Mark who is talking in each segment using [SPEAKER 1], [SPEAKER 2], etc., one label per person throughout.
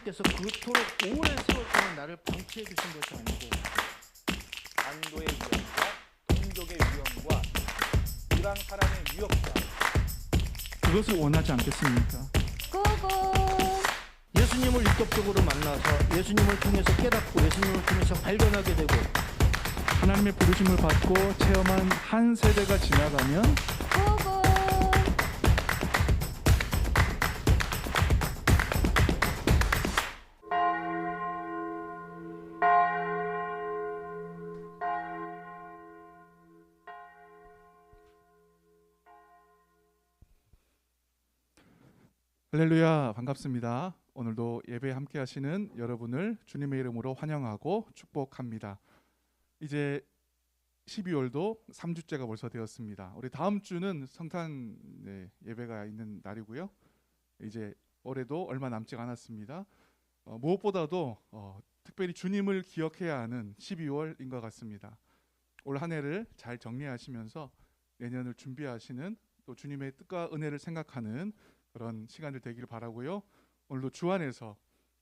[SPEAKER 1] 하나님께서 그토록 오래 세웠다는 나를 방치해 주신 것이 아니고
[SPEAKER 2] 안도의 위험과 동족의 위험과 이방 사람의 위협과
[SPEAKER 1] 그것을 원하지 않겠습니까?
[SPEAKER 3] 고고.
[SPEAKER 1] 예수님을 인격적으로 만나서 예수님을 통해서 깨닫고 예수님을 통해서 발견하게 되고
[SPEAKER 4] 하나님의 부르심을 받고 체험한 한 세대가 지나가면
[SPEAKER 3] 고고.
[SPEAKER 4] 할렐루야, 반갑습니다. 오늘도 예배 함께 하시는 여러분을 주님의 이름으로 환영하고 축복합니다. 이제 12월도 3주째가 벌써 되었습니다. 우리 다음 주는 성탄 예배가 있는 날이고요. 이제 올해도 얼마 남지 않았습니다. 무엇보다도 특별히 주님을 기억해야 하는 12월인 것 같습니다. 올 한 해를 잘 정리하시면서 내년을 준비하시는, 또 주님의 뜻과 은혜를 생각하는 그런 시간들 되기를 바라고요. 오늘도 주 안에서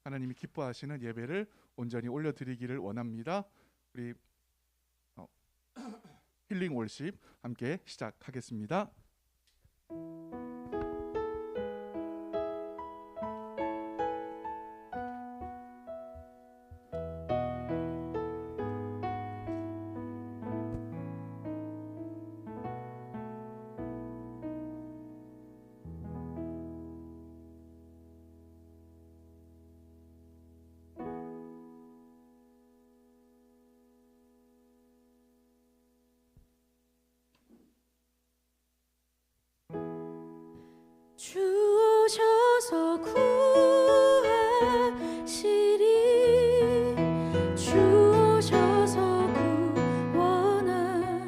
[SPEAKER 4] 하나님이 기뻐하시는 예배를 온전히 올려드리기를 원합니다. 우리 힐링 월십 함께 시작하겠습니다.
[SPEAKER 3] 주 오셔서 구하시리, 주 오셔서 구원하시리.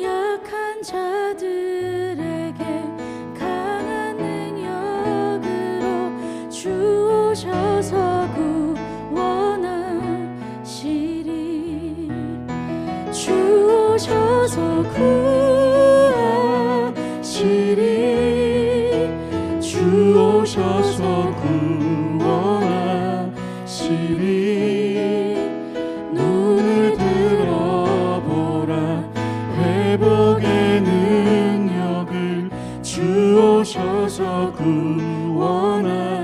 [SPEAKER 3] 약한 자들에게 강한 능력으로 주 오셔서 구원하시리. 주 오셔서
[SPEAKER 4] 주 오셔서 구원하시리. 눈을 들어보라, 회복의 능력을 주 오셔서 구원하시리.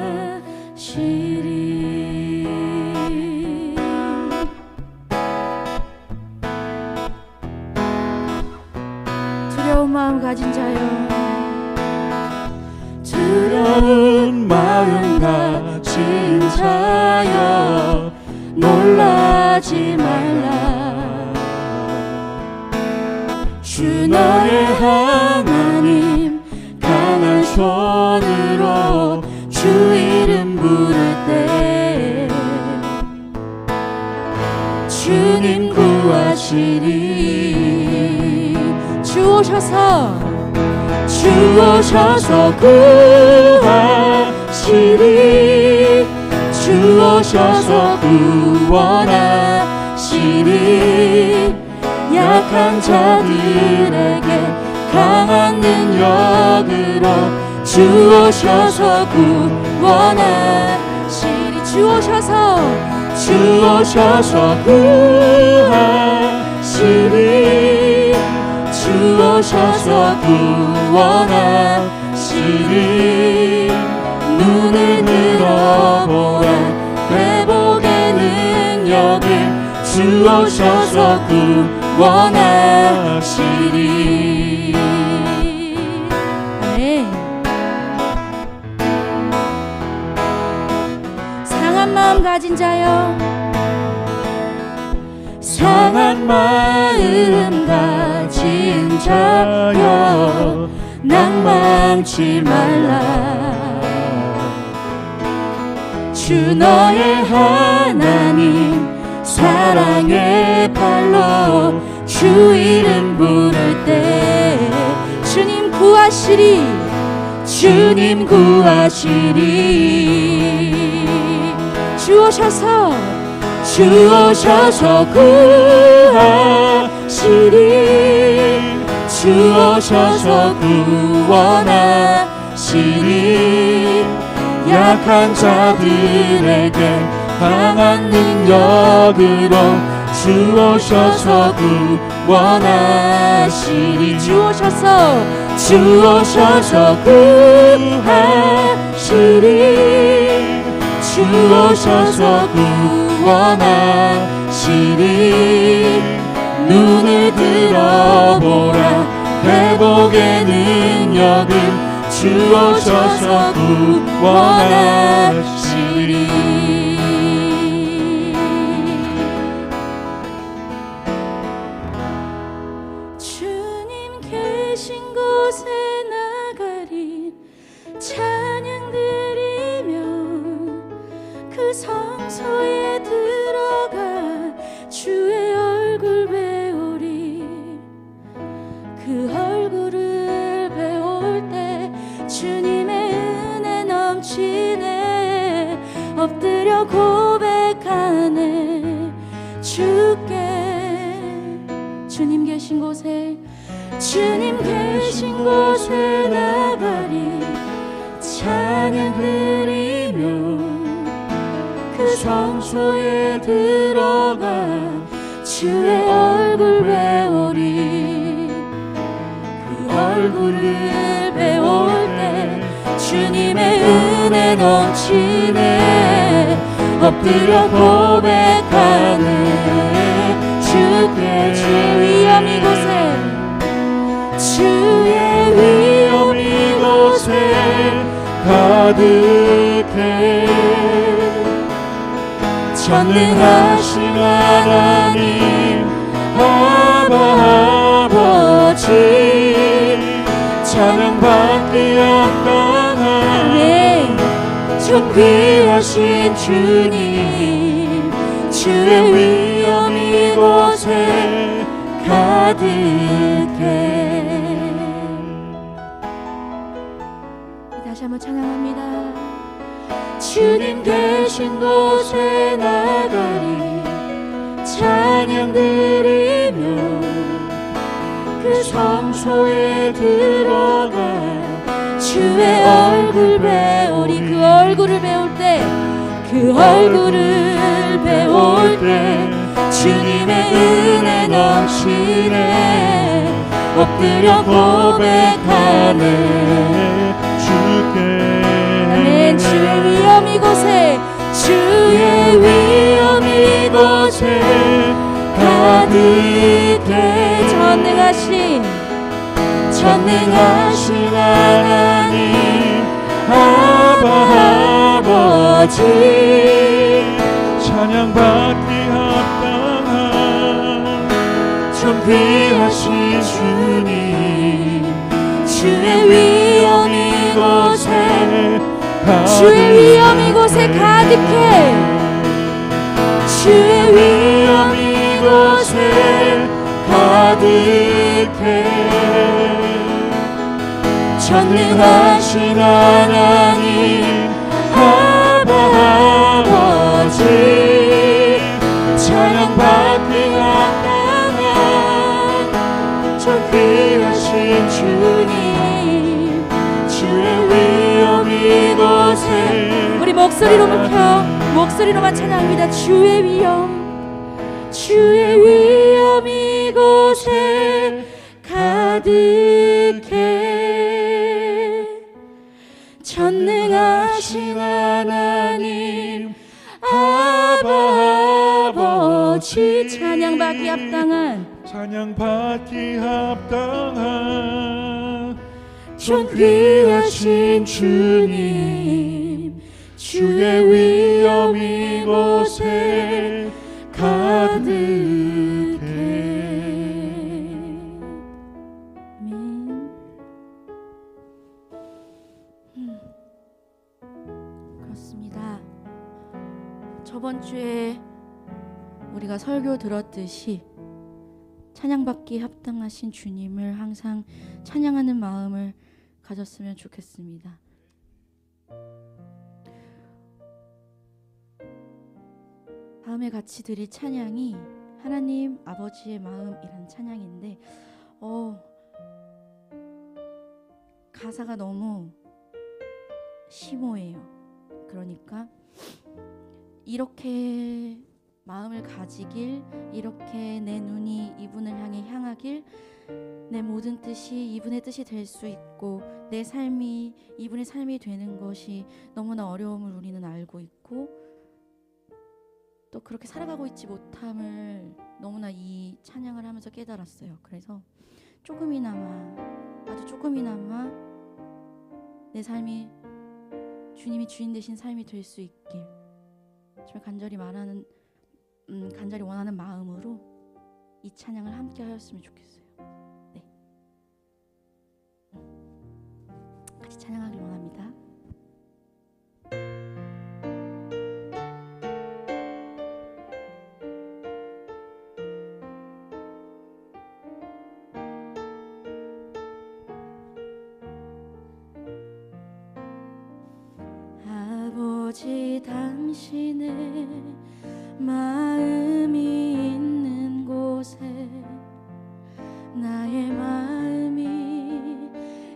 [SPEAKER 3] 두려운 마음 가진 자여,
[SPEAKER 4] 두려운 마음 가진 자여, 놀라지 말라. 주 너의 하나님 강한 손으로 주 이름 부를 때 주님 구하시리.
[SPEAKER 3] 주 오셔서
[SPEAKER 4] 구하시리. 주 오셔서 구원하시리. 약한 자들에게 강한 능력으로 주 오셔서 구원하시리.
[SPEAKER 3] 주 오셔서
[SPEAKER 4] 구하시리. 주 오셔서 구원하시리. 눈을 들어보라, 회복의 능력을 주 오셔서 구원하시리.
[SPEAKER 3] 아멘. 상한 마음 가진 자여,
[SPEAKER 4] 상한 마음 가진 자여, 낭망치 말라. 주 너의 하나님 사랑의 팔로 주 이름 부를 때
[SPEAKER 3] 주님 구하시리.
[SPEAKER 4] 주님 구하시리.
[SPEAKER 3] 주 오셔서
[SPEAKER 4] 구하시리. 주 오셔서 구원하시리.
[SPEAKER 5] 약한 자들에게 강한 능력으로 주오셔서 구원하시리. 주오셔서 구하시리. 주오셔서 구원하시리. 눈을 들어보라. 회복의 능력을 주오셔서 구원하시리.
[SPEAKER 3] 주님 계신 곳에 나가리 찬양 드리며 그 성소에 들어가 주의 얼굴 배우리. 그 얼굴을 배울 때 주님의 은혜 넘치네. 엎드려 고백하네. 주님 계신 곳에 나가리 찬양 드리며 그 성소에 들어가 주의 얼굴 배우리. 그 얼굴을 배울 때 주님의 은혜 넘치네. 엎드려 고백하네. 주의 위엄 이곳에
[SPEAKER 5] 가득해. 전능하신 하나님 아버지 찬양받기 합당한 존귀하신 주님. 주의 위엄 이곳에 가득해.
[SPEAKER 3] 다시 한번 찬양합니다.
[SPEAKER 5] 주님 계신 곳에 나가리 찬양 드리며 그 성소에 들어가
[SPEAKER 3] 주의 얼굴 배우리. 그 얼굴을 배울 때
[SPEAKER 5] 주님의 은혜 넘치네. 엎드려 고백하네. 주께
[SPEAKER 3] 아멘. 주의 위엄 이곳에
[SPEAKER 5] 가득해. 전능하신 하나님 아버지 찬양받기 합당한 존귀하신 주님. 주의 위엄 이곳에 가득해. 주의 위엄 이곳에 가득해. 전능하신 하나님 아버지 찬양받기 합당한 존귀하신 주님. 주의 위엄 이곳에
[SPEAKER 3] 우리 목소리로만 찬양합니다. 주의 위엄 이곳에 가득해. 전능하신 하나님 아버지 찬양받기 합당한
[SPEAKER 5] 존귀하신 주님. 주의 위엄 이곳에 가득해.
[SPEAKER 3] 아멘. 그렇습니다. 저번 주에 우리가 설교 들었듯이 찬양받기 합당하신 주님을 항상 찬양하는 마음을 가졌으면 좋겠습니다. 다음에 같이 드릴 찬양이 하나님 아버지의 마음이라는 찬양인데 가사가 너무 심오해요. 그러니까 이렇게 마음을 가지길, 이렇게 내 눈이 이분을 향해 향하길, 내 모든 뜻이 이분의 뜻이 될 수 있고 내 삶이 이분의 삶이 되는 것이 너무나 어려움을 우리는 알고 있고, 또 그렇게 살아가고 있지 못함을 너무나 이 찬양을 하면서 깨달았어요. 그래서 조금이나마, 아주 조금이나마 내 삶이 주님이 주인 되신 삶이 될 수 있길 정말 간절히 원하는 마음으로 이 찬양을 함께 하였으면 좋겠어요. 네, 같이 찬양하길 원합니다. 아버지, 당신의 마음이 있는 곳에 나의 마음이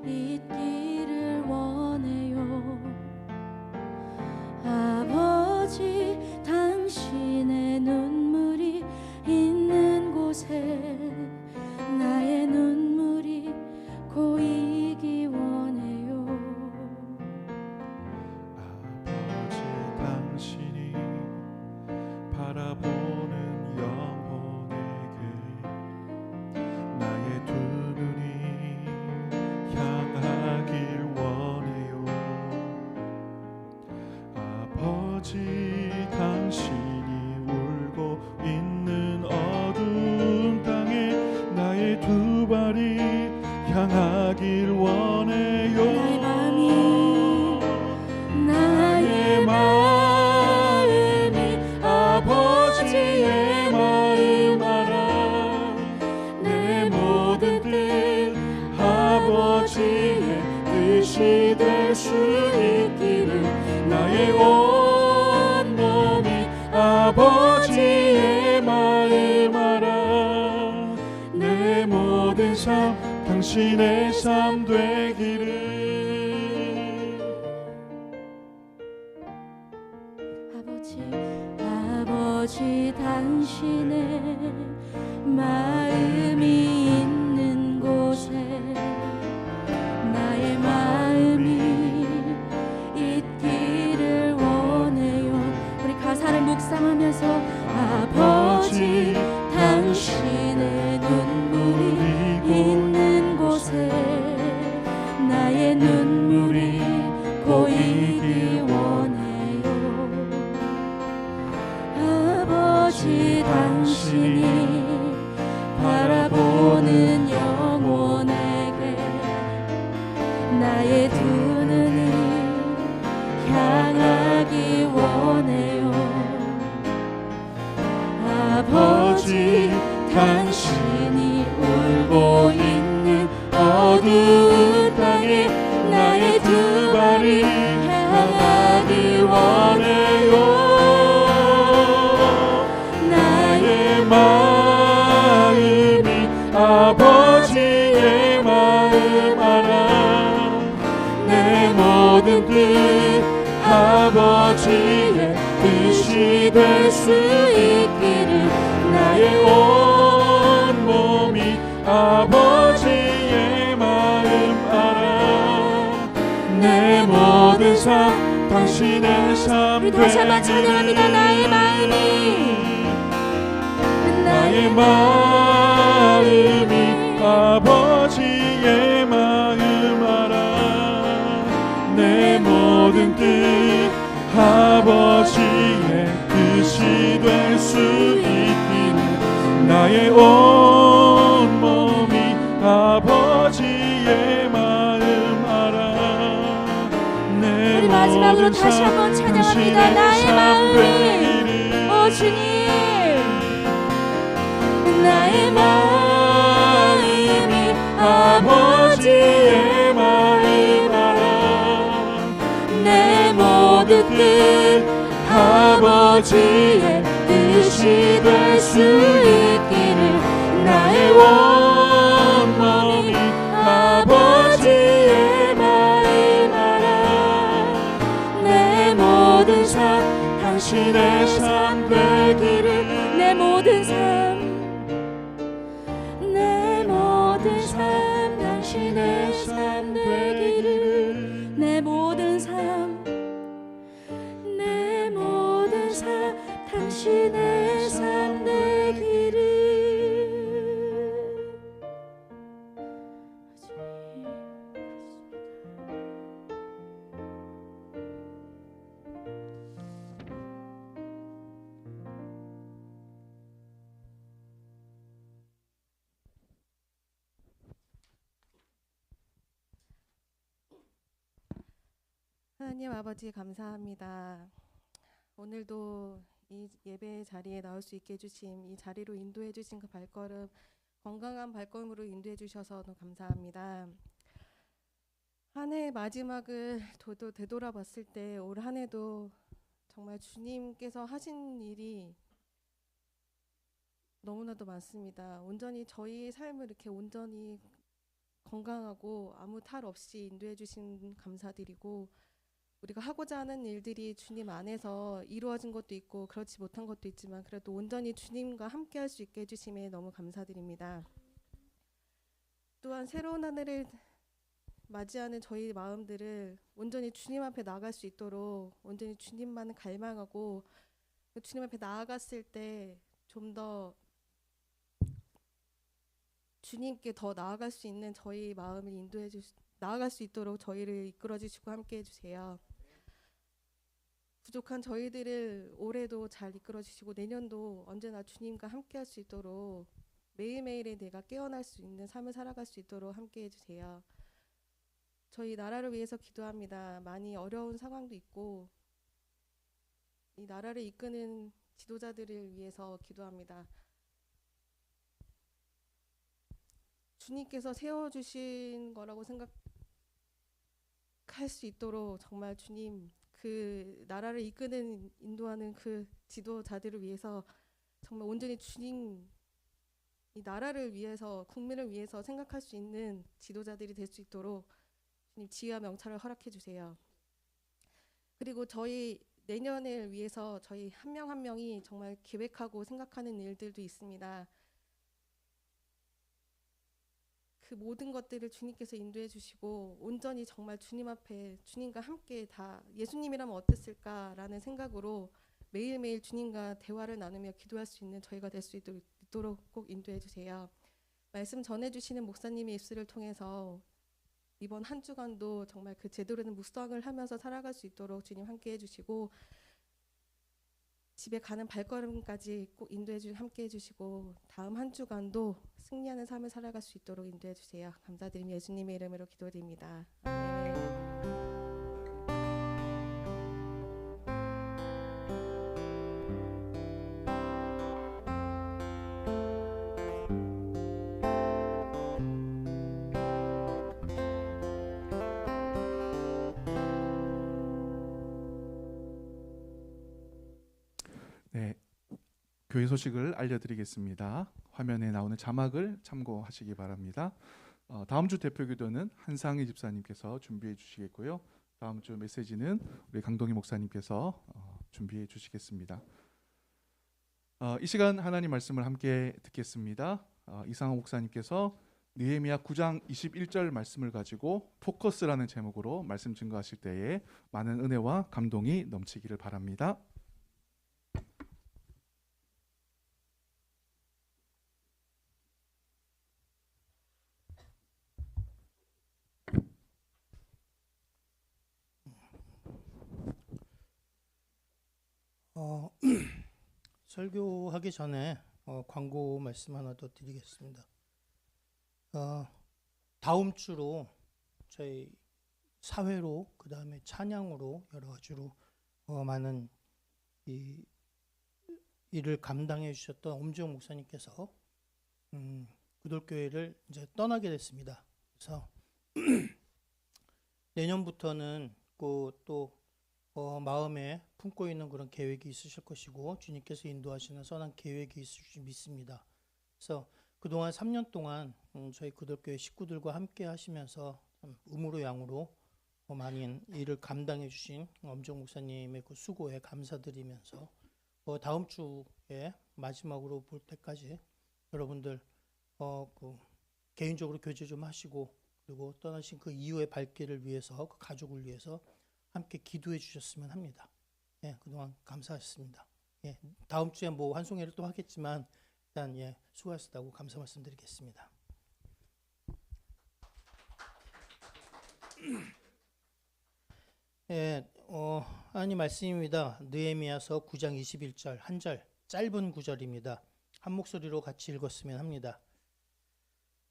[SPEAKER 3] 있기를 원해요. 아버지, 당신의 눈물이 있는 곳에 나의 눈물이 고이기 원해요.
[SPEAKER 5] 아버지, 당신이 바라보는 영혼에게 나의 두 눈이 향하길 원해요. 아버지, 당신이 울고 있는 어두운 땅에 나의 두 발이 향하길 원해요.
[SPEAKER 3] 나의 마음이
[SPEAKER 5] 아버지의 마음 알아. 내 모든 뜻 아버지의 뜻이 될 수 있기를 나의 온 몸이 아버지의 마음 알아. 내 모든 삶 당신의 삶 되기를.
[SPEAKER 3] 아버지, 당신의 마음이 있는 곳에 나의 마음이 있기를 원해요. 우리 가사를 묵상하면서 아버지, 당신의 눈물이 있는 곳에 나의 눈물이 고이기 원해요. 아버지, 당신이 바라보는 영혼에게 나의 두 눈이 향하기 원해요. 아버지, 당신이 울고 있는 어두운 땅에 나의 두 발이 향하기 원해요.
[SPEAKER 5] 마음이 아버지의 마음 알아. 내 모든 뜻 아버지의 뜻이 될 수 있기를 나의 온 몸이 아버지의 마음 알아. 내 모든 삶 당신의 삶
[SPEAKER 3] 우리 다시 한번 찬양합니다. 나의
[SPEAKER 5] 마음이 아버지의 마음 알아. 내 모든 뜻 아버지의 뜻이 될 수 있기를 나의 온 몸이 아버지의 마음 알아. 내
[SPEAKER 3] 우리 마지막으로
[SPEAKER 5] 모든
[SPEAKER 3] 다시 한번 찬양합니다. 나의 마음이, 오 주님, 나의 마음이
[SPEAKER 5] 아버지의 마음 알아. 내 모든 뜻 아버지의 뜻이 될 수 있기를 나의 온 몸이 아버지의 마음 알아. 내 모든 모든 삶 당신의 삶 되기를
[SPEAKER 3] 내 모든 삶
[SPEAKER 5] 당신의 삶 되기를
[SPEAKER 3] 내 모든 삶 당신의 삶 되기를.
[SPEAKER 6] 하나님 아버지 감사합니다. 오늘도 이 예배 자리에 나올 수 있게 해주심, 이 자리로 인도해 주신 그 발걸음, 건강한 발걸음으로 인도해 주셔서 너무 감사합니다. 한 해의 마지막을 되돌아봤을 때 올 한 해도 정말 주님께서 하신 일이 너무나도 많습니다. 온전히 저희 삶을 이렇게 온전히 건강하고 아무 탈 없이 인도해 주신 감사드리고, 우리가 하고자 하는 일들이 주님 안에서 이루어진 것도 있고 그렇지 못한 것도 있지만 그래도 온전히 주님과 함께 할 수 있게 해주심에 너무 감사드립니다. 또한 새로운 한 해를 맞이하는 저희 마음들을 온전히 주님 앞에 나아갈 수 있도록 온전히 주님만 갈망하고 주님 앞에 나아갔을 때 좀 더 주님께 더 나아갈 수 있는 저희 마음을 나아갈 수 있도록 저희를 이끌어 주시고 함께 해주세요. 부족한 저희들을 올해도 잘 이끌어 주시고 내년도 언제나 주님과 함께 할 수 있도록 매일매일에 내가 깨어날 수 있는 삶을 살아갈 수 있도록 함께 해주세요. 저희 나라를 위해서 기도합니다. 많이 어려운 상황도 있고 이 나라를 이끄는 지도자들을 위해서 기도합니다. 주님께서 세워주신 거라고 생각할 수 있도록 정말 주님 그 나라를 이끄는 인도하는 그 지도자들을 위해서 정말 온전히 주님 이 나라를 위해서 국민을 위해서 생각할 수 있는 지도자들이 될 수 있도록 주님 지혜와 명철을 허락해 주세요. 그리고 저희 내년을 위해서 저희 한 명 한 명이 정말 계획하고 생각하는 일들도 있습니다. 그 모든 것들을 주님께서 인도해 주시고 온전히 정말 주님 앞에 주님과 함께 다 예수님이라면 어땠을까라는 생각으로 매일매일 주님과 대화를 나누며 기도할 수 있는 저희가 될 수 있도록 꼭 인도해 주세요. 말씀 전해주시는 목사님의 입술을 통해서 이번 한 주간도 정말 그 제대로 된 묵상을 하면서 살아갈 수 있도록 주님 함께 해주시고 집에 가는 발걸음까지 꼭 함께 해주시고 다음 한 주간도 승리하는 삶을 살아갈 수 있도록 인도해 주세요. 감사드리며 예수님의 이름으로 기도드립니다. 아멘.
[SPEAKER 4] 네, 교회 소식을 알려드리겠습니다. 화면에 나오는 자막을 참고하시기 바랍니다. 다음 주 대표기도는 한상희 집사님께서 준비해 주시겠고요. 다음 주 메시지는 우리 강동희 목사님께서 준비해 주시겠습니다. 이 시간 하나님 말씀을 함께 듣겠습니다. 이상호 목사님께서 느헤미야 9장 21절 말씀을 가지고 포커스라는 제목으로 말씀 증거하실 때에 많은 은혜와 감동이 넘치기를 바랍니다.
[SPEAKER 1] 설교하기 전에 광고 말씀 하나 더 드리겠습니다. 다음 주로 저희 사회로 그 다음에 찬양으로 여러 가지로 많은 일을 감당해 주셨던 엄지영 목사님께서 구돌교회를 이제 떠나게 됐습니다. 그래서 내년부터는 또 마음에 품고 있는 그런 계획이 있으실 것이고 주님께서 인도하시는 선한 계획이 있을 줄 믿습니다. 그래서 그동안 3년 동안 저희 구돌교회 식구들과 함께 하시면서 음으로 양으로 많은 일을 감당해 주신 엄정 목사님의 그 수고에 감사드리면서 다음 주에 마지막으로 볼 때까지 여러분들 그 개인적으로 교제 좀 하시고, 그리고 떠나신 그 이후의 발길을 위해서, 그 가족을 위해서 함께 기도해 주셨으면 합니다. 예, 그동안 감사했습니다. 예, 다음 주에 뭐 환송회를 또 하겠지만 일단 예, 수고하셨다고 감사 말씀드리겠습니다. 예, 하나님 말씀입니다. 느헤미야서 9장 21절 한 절, 짧은 구절입니다. 한 목소리로 같이 읽었으면 합니다.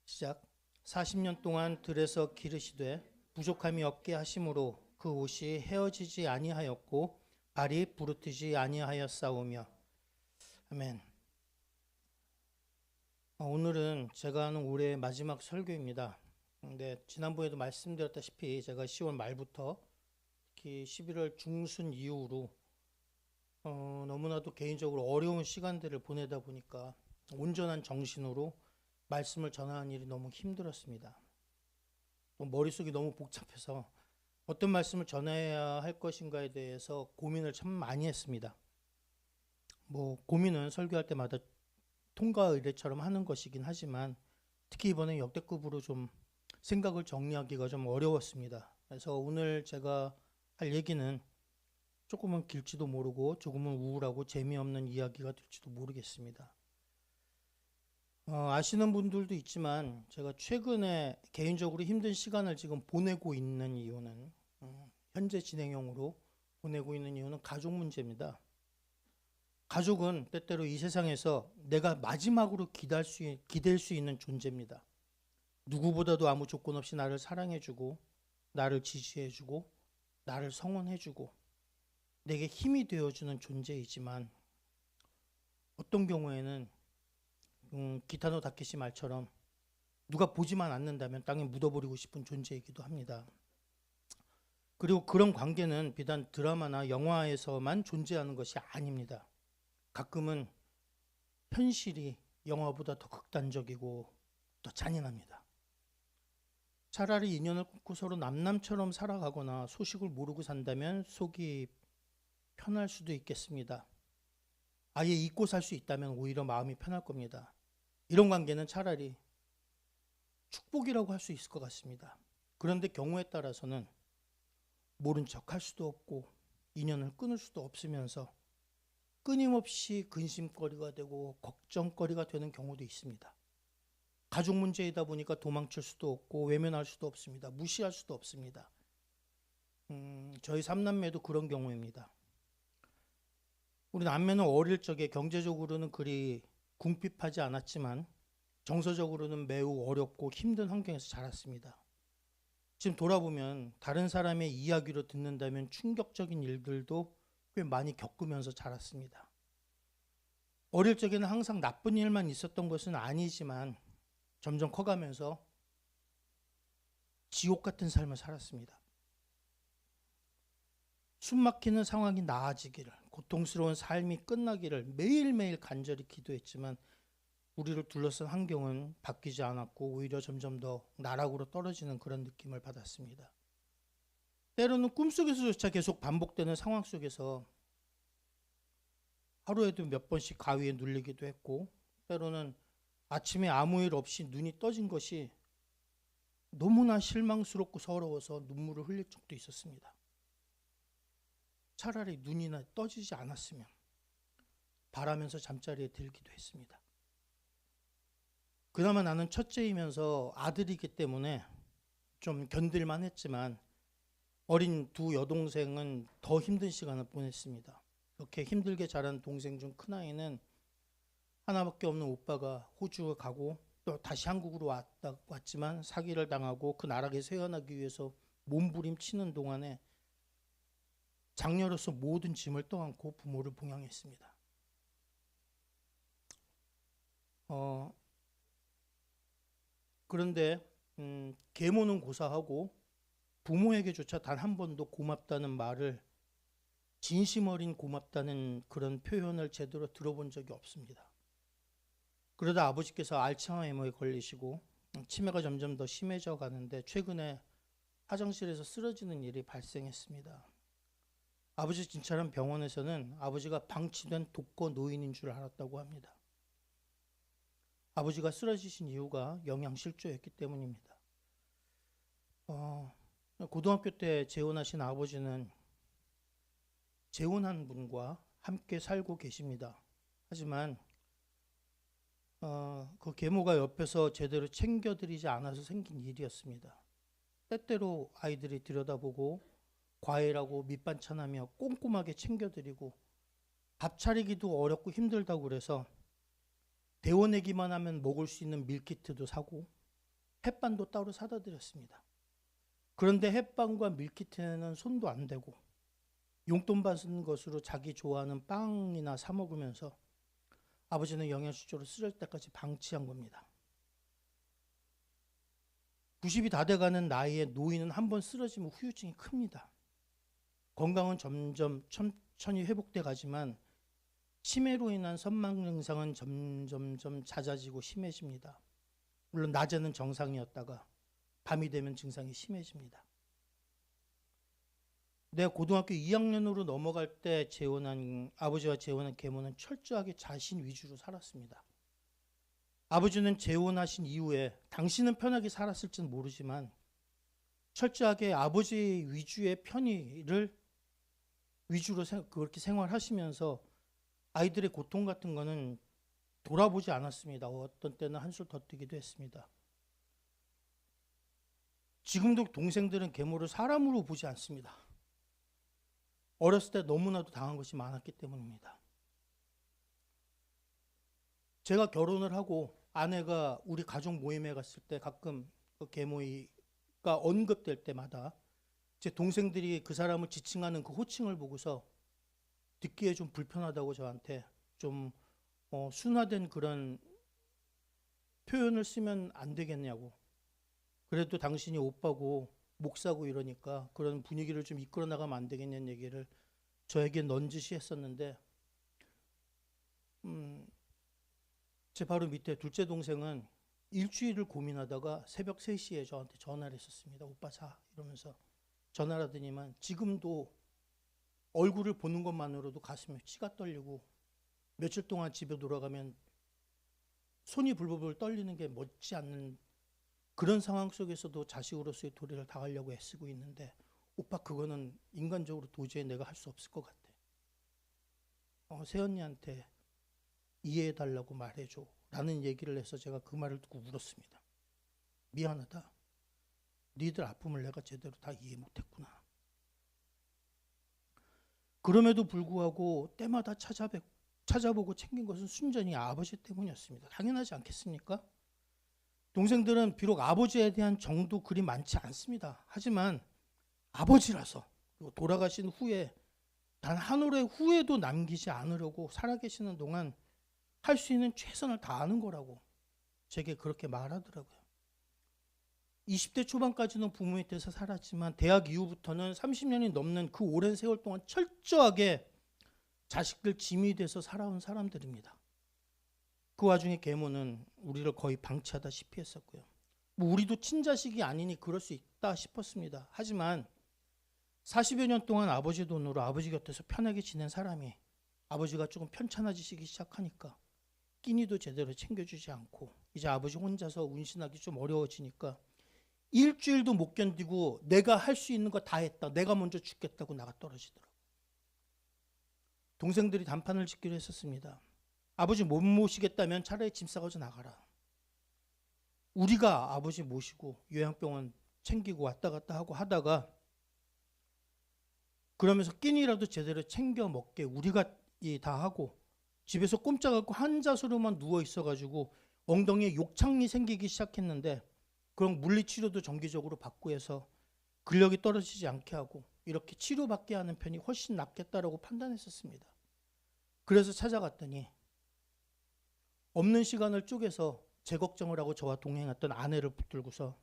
[SPEAKER 1] 시작. 40년 동안 들에서 기르시되 부족함이 없게 하심으로 그 옷이 헤어지지 아니하였고 발이 부르트지 아니하였사오며. 아멘. 오늘은 제가 하는 올해의 마지막 설교입니다. 근데 지난번에도 말씀드렸다시피 제가 10월 말부터 특히 11월 중순 이후로 너무나도 개인적으로 어려운 시간들을 보내다 보니까 온전한 정신으로 말씀을 전하는 일이 너무 힘들었습니다. 또 머릿속이 너무 복잡해서 어떤 말씀을 전해야 할 것인가에 대해서 고민을 참 많이 했습니다. 뭐 고민은 설교할 때마다 통과 의례처럼 하는 것이긴 하지만 특히 이번에 역대급으로 좀 생각을 정리하기가 좀 어려웠습니다. 그래서 오늘 제가 할 얘기는 조금은 길지도 모르고 조금은 우울하고 재미없는 이야기가 될지도 모르겠습니다. 아시는 분들도 있지만 제가 최근에 개인적으로 힘든 시간을 지금 보내고 있는 이유는 현재 진행형으로 보내고 있는 이유는 가족 문제입니다. 가족은 때때로 이 세상에서 내가 마지막으로 기댈 수 있는 존재입니다. 누구보다도 아무 조건 없이 나를 사랑해주고 나를 지지해주고 나를 성원해주고 내게 힘이 되어주는 존재이지만 어떤 경우에는 기타노 다케시 말처럼 누가 보지만 않는다면 땅에 묻어버리고 싶은 존재이기도 합니다. 그리고 그런 관계는 비단 드라마나 영화에서만 존재하는 것이 아닙니다. 가끔은 현실이 영화보다 더 극단적이고 더 잔인합니다. 차라리 인연을 끊고 서로 남남처럼 살아가거나 소식을 모르고 산다면 속이 편할 수도 있겠습니다. 아예 잊고 살 수 있다면 오히려 마음이 편할 겁니다. 이런 관계는 차라리 축복이라고 할 수 있을 것 같습니다. 그런데 경우에 따라서는 모른 척 할 수도 없고 인연을 끊을 수도 없으면서 끊임없이 근심거리가 되고 걱정거리가 되는 경우도 있습니다. 가족 문제이다 보니까 도망칠 수도 없고 외면할 수도 없습니다. 무시할 수도 없습니다. 저희 삼남매도 그런 경우입니다. 우리 남매는 어릴 적에 경제적으로는 그리 궁핍하지 않았지만 정서적으로는 매우 어렵고 힘든 환경에서 자랐습니다. 지금 돌아보면 다른 사람의 이야기로 듣는다면 충격적인 일들도 꽤 많이 겪으면서 자랐습니다. 어릴 적에는 항상 나쁜 일만 있었던 것은 아니지만 점점 커가면서 지옥 같은 삶을 살았습니다. 숨막히는 상황이 나아지기를, 고통스러운 삶이 끝나기를 매일매일 간절히 기도했지만 우리를 둘러싼 환경은 바뀌지 않았고 오히려 점점 더 나락으로 떨어지는 그런 느낌을 받았습니다. 때로는 꿈속에서조차 계속 반복되는 상황 속에서 하루에도 몇 번씩 가위에 눌리기도 했고, 때로는 아침에 아무 일 없이 눈이 떠진 것이 너무나 실망스럽고 서러워서 눈물을 흘릴 적도 있었습니다. 차라리 눈이나 떠지지 않았으면 바라면서 잠자리에 들기도 했습니다. 그나마 나는 첫째이면서 아들이기 때문에 좀 견딜만 했지만 어린 두 여동생은 더 힘든 시간을 보냈습니다. 이렇게 힘들게 자란 동생 중 큰아이는 하나밖에 없는 오빠가 호주에 가고 또 다시 한국으로 왔지만 사기를 당하고 그 나락에서 헤어나기 위해서 몸부림치는 동안에 장녀로서 모든 짐을 떠안고 부모를 봉양했습니다. 그런데 계모는 고사하고 부모에게조차 단 한 번도 고맙다는 말을, 진심 어린 고맙다는 그런 표현을 제대로 들어본 적이 없습니다. 그러다 아버지께서 알츠하이머에 걸리시고 치매가 점점 더 심해져 가는데 최근에 화장실에서 쓰러지는 일이 발생했습니다. 아버지 진찰한 병원에서는 아버지가 방치된 독거 노인인 줄 알았다고 합니다. 아버지가 쓰러지신 이유가 영양실조였기 때문입니다. 고등학교 때 재혼하신 아버지는 재혼한 분과 함께 살고 계십니다. 하지만 그 계모가 옆에서 제대로 챙겨드리지 않아서 생긴 일이었습니다. 때때로 아이들이 들여다보고 과일하고 밑반찬하며 꼼꼼하게 챙겨드리고 밥 차리기도 어렵고 힘들다고 그래서 데워내기만 하면 먹을 수 있는 밀키트도 사고 햇반도 따로 사다 드렸습니다. 그런데 햇반과 밀키트에는 손도 안 대고 용돈 받은 것으로 자기 좋아하는 빵이나 사 먹으면서 아버지는 영양실조로 쓰러질 때까지 방치한 겁니다. 90이 다 돼가는 나이에 노인은 한번 쓰러지면 후유증이 큽니다. 건강은 점점 천천히 회복돼 가지만 치매로 인한 선망 증상은 점점 잦아지고 심해집니다. 물론 낮에는 정상이었다가 밤이 되면 증상이 심해집니다. 내가 고등학교 2학년으로 넘어갈 때 아버지와 재혼한 계모는 철저하게 자신 위주로 살았습니다. 아버지는 재혼하신 이후에 당신은 편하게 살았을지는 모르지만 철저하게 아버지 위주의 편의를 위주로 그렇게 생활하시면서 아이들의 고통 같은 거는 돌아보지 않았습니다. 어떤 때는 한술 더 뜨기도 했습니다. 지금도 동생들은 계모를 사람으로 보지 않습니다. 어렸을 때 너무나도 당한 것이 많았기 때문입니다. 제가 결혼을 하고 아내가 우리 가족 모임에 갔을 때 가끔 그 계모가 언급될 때마다 제 동생들이 그 사람을 지칭하는 그 호칭을 보고서 듣기에 좀 불편하다고 저한테 좀 순화된 그런 표현을 쓰면 안 되겠냐고. 그래도 당신이 오빠고 목사고 이러니까 그런 분위기를 좀 이끌어 나가면 안 되겠냐는 얘기를 저에게 넌지시 했었는데 제 바로 밑에 둘째 동생은 일주일을 고민하다가 새벽 3시에 저한테 전화를 했었습니다. 오빠 자 이러면서 전화를 하더니만 지금도 얼굴을 보는 것만으로도 가슴에 치가 떨리고 며칠 동안 집에 돌아가면 손이 불불 떨리는 게 멋지 않는 그런 상황 속에서도 자식으로서의 도리를 다하려고 애쓰고 있는데 오빠 그거는 인간적으로 도저히 내가 할 수 없을 것 같아. 새언니한테 이해해달라고 말해줘 라는 얘기를 해서 제가 그 말을 듣고 울었습니다. 미안하다. 니들 아픔을 내가 제대로 다 이해 못했구나. 그럼에도 불구하고 때마다 찾아보고 챙긴 것은 순전히 아버지 때문이었습니다. 당연하지 않겠습니까? 동생들은 비록 아버지에 대한 정도 그리 많지 않습니다. 하지만 아버지라서 그리고 돌아가신 후에 단 한 올의 후회도 남기지 않으려고 살아계시는 동안 할 수 있는 최선을 다하는 거라고 제게 그렇게 말하더라고요. 20대 초반까지는 부모 밑에서 살았지만 대학 이후부터는 30년이 넘는 그 오랜 세월 동안 철저하게 자식들 짐이 돼서 살아온 사람들입니다. 그 와중에 계모는 우리를 거의 방치하다시피 했었고요. 우리도 친자식이 아니니 그럴 수 있다 싶었습니다. 하지만 40여 년 동안 아버지 돈으로 아버지 곁에서 편하게 지낸 사람이 아버지가 조금 편찮아지시기 시작하니까 끼니도 제대로 챙겨주지 않고 이제 아버지 혼자서 운신하기 좀 어려워지니까 일주일도 못 견디고 내가 할 수 있는 거 다 했다. 내가 먼저 죽겠다고 나가 떨어지더라고요. 동생들이 단판을 짓기로 했었습니다. 아버지 못 모시겠다면 차라리 짐 싸가지고 나가라. 우리가 아버지 모시고 요양병원 챙기고 왔다 갔다 하고 하다가 그러면서 끼니라도 제대로 챙겨 먹게 우리가 다 하고 집에서 꼼짝않고 한자수로만 누워 있어가지고 엉덩이에 욕창이 생기기 시작했는데 그럼 물리치료도 정기적으로 받고 해서 근력이 떨어지지 않게 하고 이렇게 치료받게 하는 편이 훨씬 낫겠다라고 판단했었습니다. 그래서 찾아갔더니 없는 시간을 쪼개서 제 걱정을 하고 저와 동행했던 아내를 붙들고서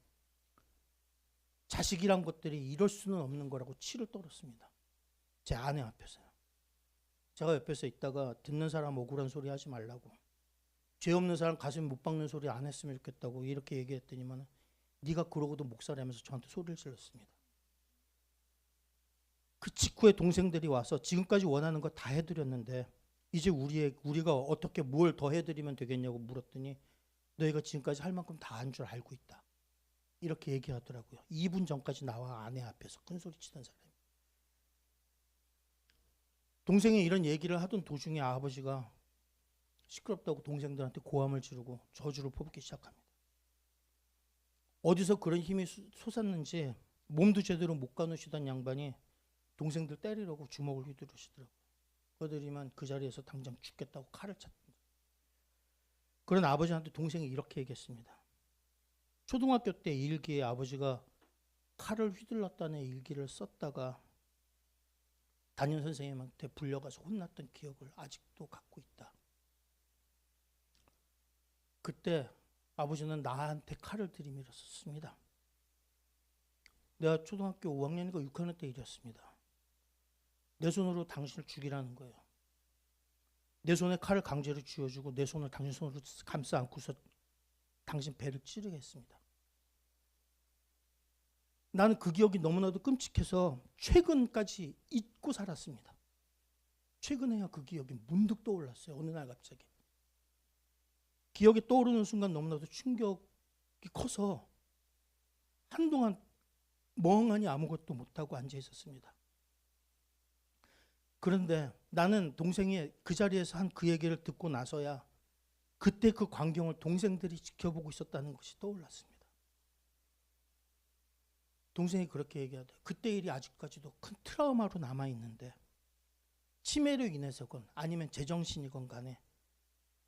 [SPEAKER 1] 자식이란 것들이 이럴 수는 없는 거라고 치를 떨었습니다. 제 아내 앞에서요. 제가 옆에서 있다가 듣는 사람 억울한 소리 하지 말라고 죄 없는 사람 가슴 못 박는 소리 안 했으면 좋겠다고 이렇게 얘기했더니만 네가 그러고도 목사라면서 저한테 소리를 질렀습니다. 그 직후에 동생들이 와서 지금까지 원하는 거 다 해드렸는데 이제 우리가 어떻게 뭘 더 해드리면 되겠냐고 물었더니 너희가 지금까지 할 만큼 다 한 줄 알고 있다. 이렇게 얘기하더라고요. 2분 전까지 나와 아내 앞에서 큰소리 치던 사람이. 동생이 이런 얘기를 하던 도중에 아버지가 시끄럽다고 동생들한테 고함을 지르고 저주를 퍼붓기 시작합니다. 어디서 그런 힘이 솟았는지 몸도 제대로 못 가누시던 양반이 동생들 때리려고 주먹을 휘두르시더라고요. 그들이면 그 자리에서 당장 죽겠다고 칼을 찼습니다. 그런 아버지한테 동생이 이렇게 얘기했습니다. 초등학교 때 일기에 아버지가 칼을 휘둘렀다는 일기를 썼다가 담임 선생님한테 불려가서 혼났던 기억을 아직도 갖고 있다. 그때 아버지는 나한테 칼을 들이밀었습니다. 내가 초등학교 5학년인가 6학년 때 일이었습니다. 내 손으로 당신을 죽이라는 거예요. 내 손에 칼을 강제로 쥐어주고 내 손을 당신 손으로 감싸 안고서 당신 배를 찌르겠습니다. 나는 그 기억이 너무나도 끔찍해서 최근까지 잊고 살았습니다. 최근에야 그 기억이 문득 떠올랐어요. 어느 날 갑자기. 기억이 떠오르는 순간 너무나도 충격이 커서 한동안 멍하니 아무것도 못하고 앉아 있었습니다. 그런데 나는 동생이 그 자리에서 한 그 얘기를 듣고 나서야 그때 그 광경을 동생들이 지켜보고 있었다는 것이 떠올랐습니다. 동생이 그렇게 얘기하더라고요. 그때 일이 아직까지도 큰 트라우마로 남아있는데 치매로 인해서건 아니면 제정신이건 간에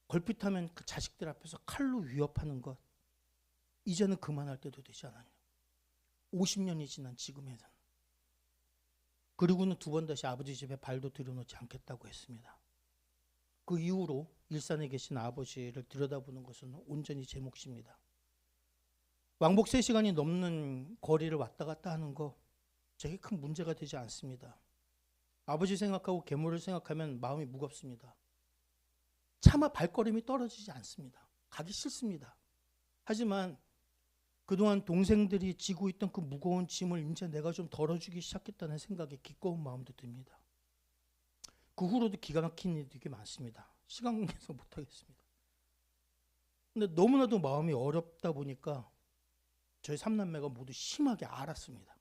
[SPEAKER 1] 걸핏하면 그 자식들 앞에서 칼로 위협하는 것 이제는 그만할 때도 되지 않았냐. 50년이 지난 지금에는. 그리고는 두 번 다시 아버지 집에 발도 들여놓지 않겠다고 했습니다. 그 이후로 일산에 계신 아버지를 들여다보는 것은 온전히 제 몫입니다. 왕복 3시간이 넘는 거리를 왔다 갔다 하는 거 제게 큰 문제가 되지 않습니다. 아버지 생각하고 계모를 생각하면 마음이 무겁습니다. 차마 발걸음이 떨어지지 않습니다. 가기 싫습니다. 하지만 그동안 동생들이 지고 있던 그 무거운 짐을 이제 내가 좀 덜어주기 시작했다는 생각에 기꺼운 마음도 듭니다. 그 후로도 기가 막힌 일이 많습니다. 시간 관계에서 못하겠습니다. 근데 너무나도 마음이 어렵다 보니까 저희 3남매가 모두 심하게 앓았습니다.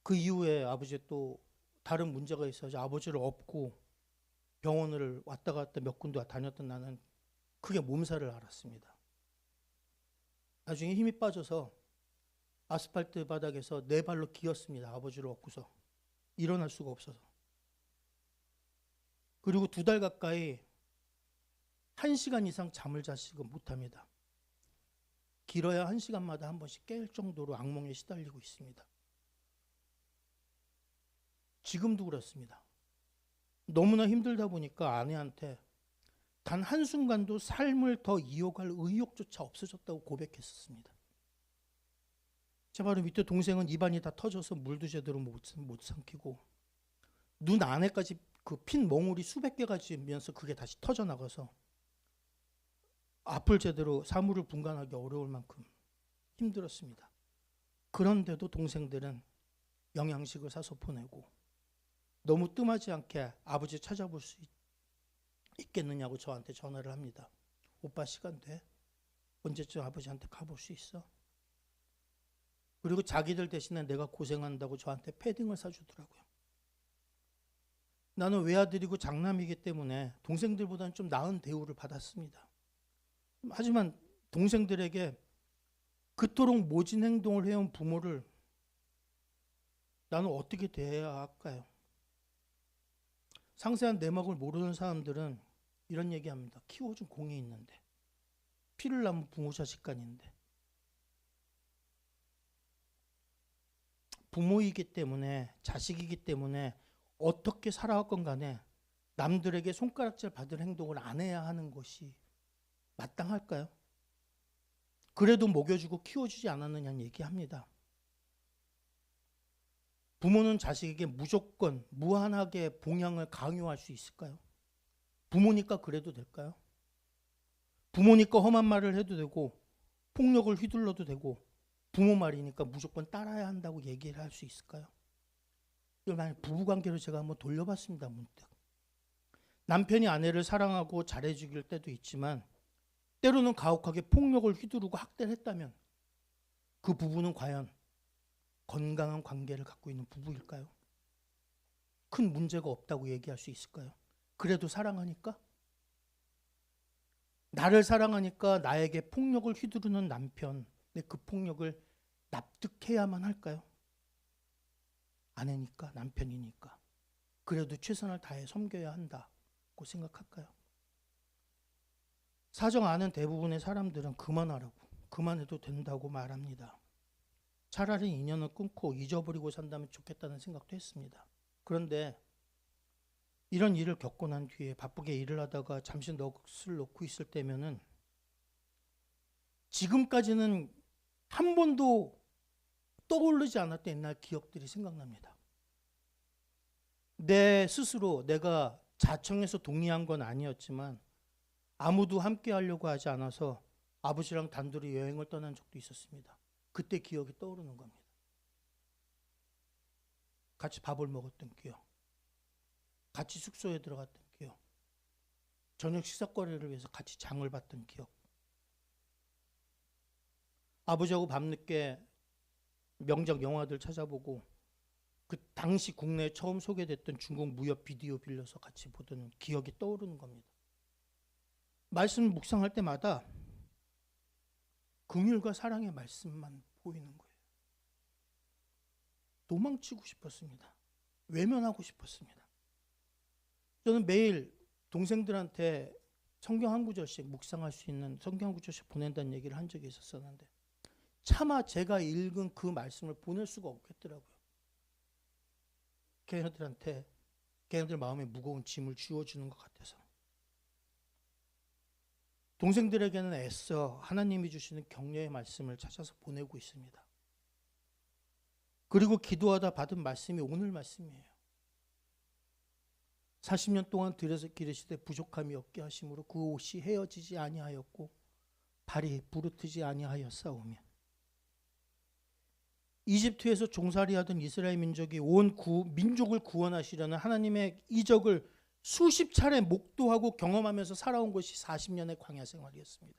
[SPEAKER 1] 그 이후에 아버지에 또 다른 문제가 있어서 아버지를 업고 병원을 왔다 갔다 몇 군데 다녔던 나는 크게 몸살을 앓았습니다. 나중에 힘이 빠져서 아스팔트 바닥에서 네 발로 기었습니다. 아버지를 업고서 일어날 수가 없어서. 그리고 2달 가까이 1시간 이상 잠을 자시고 못합니다. 길어야 1시간마다 한 번씩 깰 정도로 악몽에 시달리고 있습니다. 지금도 그렇습니다. 너무나 힘들다 보니까 아내한테 단 한순간도 삶을 더 이어갈 의욕조차 없어졌다고 고백했었습니다. 제 바로 밑에 동생은 입안이 다 터져서 물도 제대로 못 삼키고 눈 안에까지 그 핀 멍울이 수백 개가 지면서 그게 다시 터져나가서 앞을 제대로 사물을 분간하기 어려울 만큼 힘들었습니다. 그런데도 동생들은 영양식을 사서 보내고 너무 뜸하지 않게 아버지 찾아볼 수 있겠느냐고 저한테 전화를 합니다. 오빠 시간 돼? 언제쯤 아버지한테 가볼 수 있어? 그리고 자기들 대신에 내가 고생한다고 저한테 패딩을 사주더라고요. 나는 외아들이고 장남이기 때문에 동생들보다는 좀 나은 대우를 받았습니다. 하지만 동생들에게 그토록 모진 행동을 해온 부모를 나는 어떻게 대해야 할까요? 상세한 내막을 모르는 사람들은 이런 얘기합니다. 키워준 공이 있는데, 피를 남은 부모 자식 간인데, 부모이기 때문에, 자식이기 때문에 어떻게 살아왔건 간에 남들에게 손가락질 받을 행동을 안 해야 하는 것이 마땅할까요? 그래도 먹여주고 키워주지 않았느냐는 얘기합니다. 부모는 자식에게 무조건 무한하게 봉양을 강요할 수 있을까요? 부모니까 그래도 될까요? 부모니까 험한 말을 해도 되고 폭력을 휘둘러도 되고 부모 말이니까 무조건 따라야 한다고 얘기를 할 수 있을까요? 이걸 만약 부부관계로 제가 한번 돌려봤습니다. 문득. 남편이 아내를 사랑하고 잘해주길 때도 있지만 때로는 가혹하게 폭력을 휘두르고 학대를 했다면 그 부부는 과연 건강한 관계를 갖고 있는 부부일까요? 큰 문제가 없다고 얘기할 수 있을까요? 그래도 사랑하니까? 나를 사랑하니까 나에게 폭력을 휘두르는 남편, 근데 그 폭력을 납득해야만 할까요? 아내니까, 남편이니까. 그래도 최선을 다해 섬겨야 한다고 생각할까요? 사정 아는 대부분의 사람들은 그만하라고, 그만해도 된다고 말합니다. 차라리 인연을 끊고 잊어버리고 산다면 좋겠다는 생각도 했습니다. 그런데 이런 일을 겪고 난 뒤에 바쁘게 일을 하다가 잠시 넋을 놓고 있을 때면은 지금까지는 한 번도 떠오르지 않았던 옛날 기억들이 생각납니다. 내 스스로 내가 자청해서 동의한 건 아니었지만 아무도 함께 하려고 하지 않아서 아버지랑 단둘이 여행을 떠난 적도 있었습니다. 그때 기억이 떠오르는 겁니다. 같이 밥을 먹었던 기억, 같이 숙소에 들어갔던 기억, 저녁 식사거리를 위해서 같이 장을 봤던 기억, 아버지하고 밤늦게 명작 영화들 찾아보고 그 당시 국내에 처음 소개됐던 중국 무협 비디오 빌려서 같이 보던 기억이 떠오르는 겁니다. 말씀 묵상할 때마다 긍휼과 사랑의 말씀만 보이는 거예요. 도망치고 싶었습니다. 외면하고 싶었습니다. 저는 매일 동생들한테 성경 한 구절씩 묵상할 수 있는 성경 한 구절씩 보낸다는 얘기를 한 적이 있었었는데 차마 제가 읽은 그 말씀을 보낼 수가 없겠더라고요. 걔네들 마음에 무거운 짐을 쥐어주는 것 같아서. 동생들에게는 애써 하나님이 주시는 격려의 말씀을 찾아서 보내고 있습니다. 그리고 기도하다 받은 말씀이 오늘 말씀이에요. 40년 동안 들에서 기르시되 부족함이 없게 하심으로 그 옷이 헤어지지 아니하였고 발이 부르트지 아니하였사오며 이집트에서 종살이하던 이스라엘 민족이 온 민족을 구원하시려는 하나님의 이적을 수십 차례 목도하고 경험하면서 살아온 것이 40년의 광야 생활이었습니다.